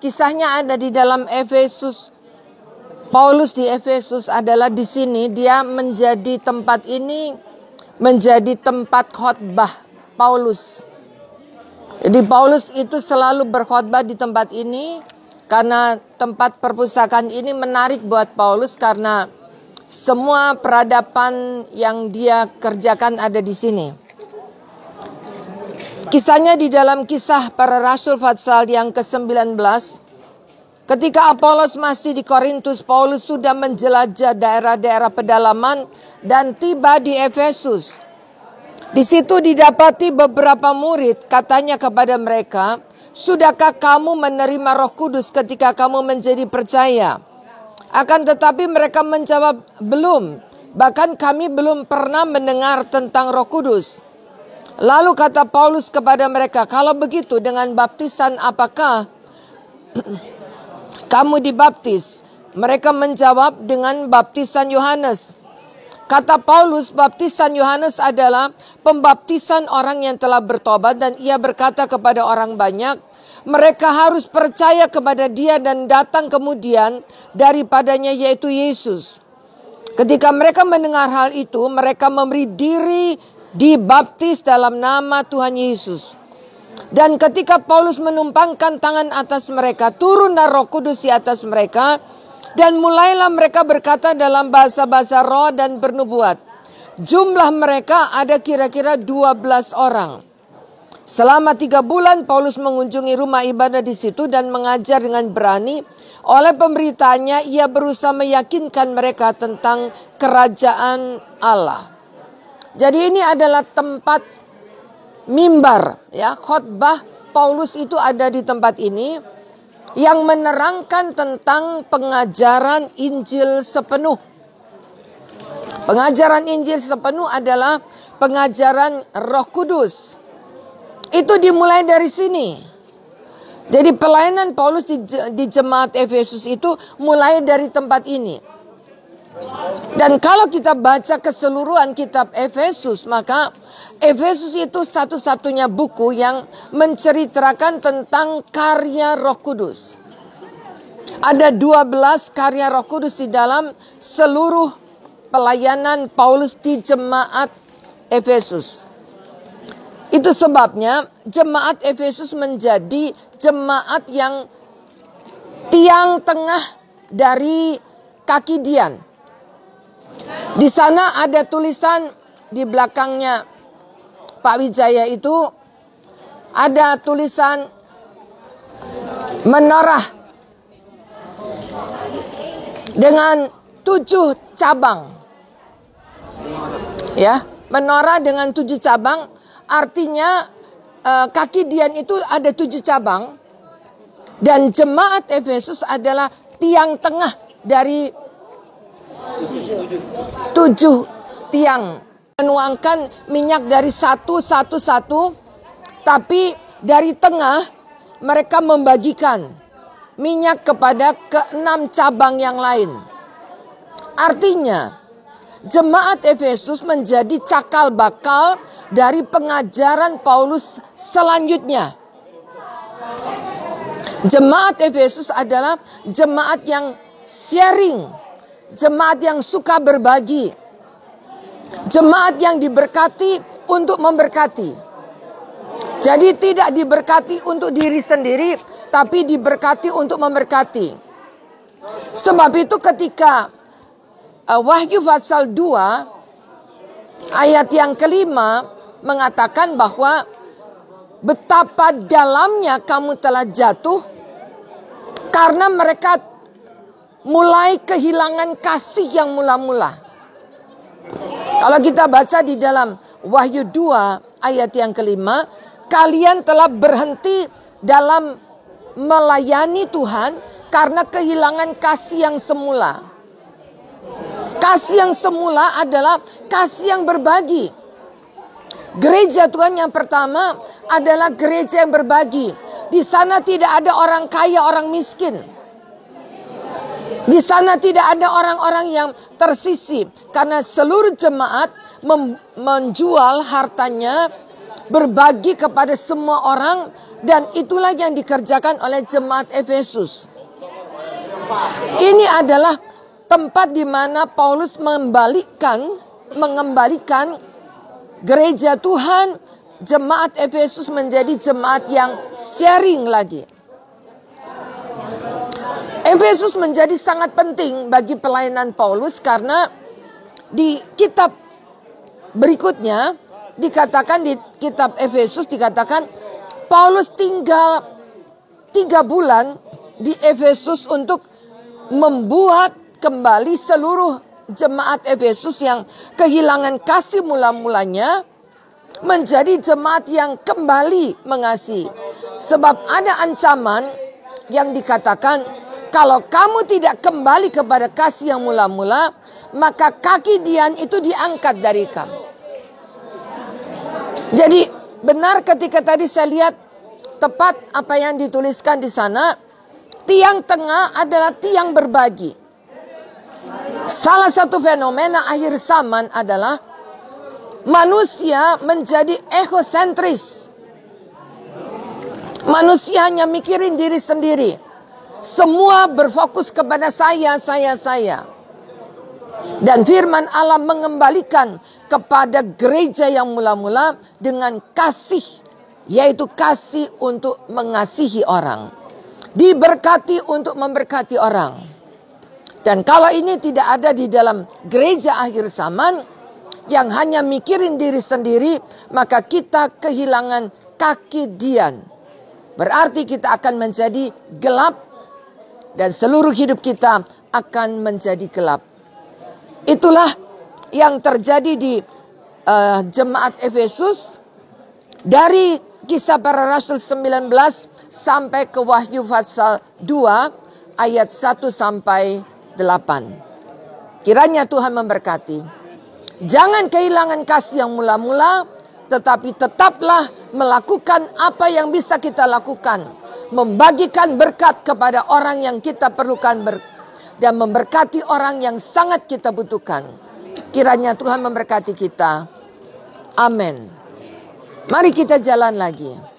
Kisahnya ada di dalam Efesus. Paulus di Efesus adalah di sini dia menjadi tempat ini menjadi tempat khotbah Paulus. Jadi Paulus itu selalu berkhotbah di tempat ini karena tempat perpustakaan ini menarik buat Paulus karena semua peradaban yang dia kerjakan ada di sini. Kisahnya di dalam Kisah Para Rasul pasal yang ke-19. Ketika Apolos masih di Korintus, Paulus sudah menjelajah daerah-daerah pedalaman dan tiba di Efesus. Di situ didapati beberapa murid, katanya kepada mereka, "Sudahkah kamu menerima Roh Kudus ketika kamu menjadi percaya?" Akan tetapi mereka menjawab, "Belum, bahkan kami belum pernah mendengar tentang Roh Kudus." Lalu kata Paulus kepada mereka, "Kalau begitu dengan baptisan apakah kamu dibaptis?" Mereka menjawab, "Dengan baptisan Yohanes." Kata Paulus, baptisan Yohanes adalah pembaptisan orang yang telah bertobat dan ia berkata kepada orang banyak, mereka harus percaya kepada dia dan datang kemudian daripadanya yaitu Yesus. Ketika mereka mendengar hal itu, mereka memberi diri dibaptis dalam nama Tuhan Yesus. Dan ketika Paulus menumpangkan tangan atas mereka, turunlah Roh Kudus di atas mereka. Dan mulailah mereka berkata dalam bahasa-bahasa roh dan bernubuat. Jumlah mereka ada kira-kira 12 orang. Selama 3 bulan Paulus mengunjungi rumah ibadah di situ dan mengajar dengan berani. Oleh pemberitaannya ia berusaha meyakinkan mereka tentang kerajaan Allah. Jadi ini adalah tempat mimbar, ya, khotbah Paulus itu ada di tempat ini yang menerangkan tentang pengajaran Injil sepenuh. Pengajaran Injil sepenuh adalah pengajaran Roh Kudus. Itu dimulai dari sini. Jadi pelayanan Paulus di jemaat Efesus itu mulai dari tempat ini. Dan kalau kita baca keseluruhan kitab Efesus, maka Efesus itu satu-satunya buku yang menceritakan tentang karya Roh Kudus. Ada 12 karya Roh Kudus di dalam seluruh pelayanan Paulus di jemaat Efesus. Itu sebabnya jemaat Efesus menjadi jemaat yang tiang tengah dari kaki Dian. Di sana ada tulisan di belakangnya Pak Wijaya itu ada tulisan menorah dengan 7 cabang. Ya, menorah dengan 7 cabang artinya kaki Dian itu ada 7 cabang dan jemaat Efesus adalah tiang tengah dari 7 tiang. Menuangkan minyak dari satu, tapi dari tengah mereka membagikan minyak kepada ke-6 cabang yang lain. Artinya jemaat Efesus menjadi cakal bakal dari pengajaran Paulus selanjutnya. Jemaat Efesus adalah jemaat yang sharing, jemaat yang suka berbagi, jemaat yang diberkati untuk memberkati. Jadi tidak diberkati untuk diri sendiri, tapi diberkati untuk memberkati. Sebab itu ketika Wahyu pasal 2 ayat yang kelima mengatakan bahwa betapa dalamnya kamu telah jatuh karena mereka mulai kehilangan kasih yang mula-mula. Kalau kita baca di dalam Wahyu 2 ayat yang kelima, kalian telah berhenti dalam melayani Tuhan karena kehilangan kasih yang semula. Kasih yang semula adalah kasih yang berbagi. Gereja Tuhan yang pertama adalah gereja yang berbagi. Di sana tidak ada orang kaya, orang miskin. Di sana tidak ada orang-orang yang tersisih. Karena seluruh jemaat menjual hartanya berbagi kepada semua orang, dan itulah yang dikerjakan oleh jemaat Efesus. Ini adalah tempat di mana Paulus mengembalikan gereja Tuhan, jemaat Efesus menjadi jemaat yang sharing lagi. Efesus menjadi sangat penting bagi pelayanan Paulus karena di kitab berikutnya dikatakan, di kitab Efesus dikatakan Paulus tinggal 3 bulan di Efesus untuk membuat kembali seluruh jemaat Efesus yang kehilangan kasih mula-mulanya menjadi jemaat yang kembali mengasihi. Sebab ada ancaman yang dikatakan, kalau kamu tidak kembali kepada kasih yang mula-mula, maka kaki Dian itu diangkat dari kamu. Jadi benar ketika tadi saya lihat tepat apa yang dituliskan di sana, tiang tengah adalah tiang berbagi. Salah satu fenomena akhir zaman adalah manusia menjadi egosentris. Manusia hanya mikirin diri sendiri. Semua berfokus kepada saya. Dan firman Allah mengembalikan kepada gereja yang mula-mula dengan kasih, yaitu kasih untuk mengasihi orang. Diberkati untuk memberkati orang. Dan kalau ini tidak ada di dalam gereja akhir zaman yang hanya mikirin diri sendiri, maka kita kehilangan kaki Dian. Berarti kita akan menjadi gelap dan seluruh hidup kita akan menjadi gelap. Itulah yang terjadi di jemaat Efesus dari Kisah Para Rasul 19 sampai ke Wahyu pasal 2 ayat 1 sampai 8. Kiranya Tuhan memberkati. Jangan kehilangan kasih yang mula-mula, tetapi tetaplah melakukan apa yang bisa kita lakukan. Membagikan berkat kepada orang yang kita perlukan dan memberkati orang yang sangat kita butuhkan. Kiranya Tuhan memberkati kita. Amin. Mari kita jalan lagi.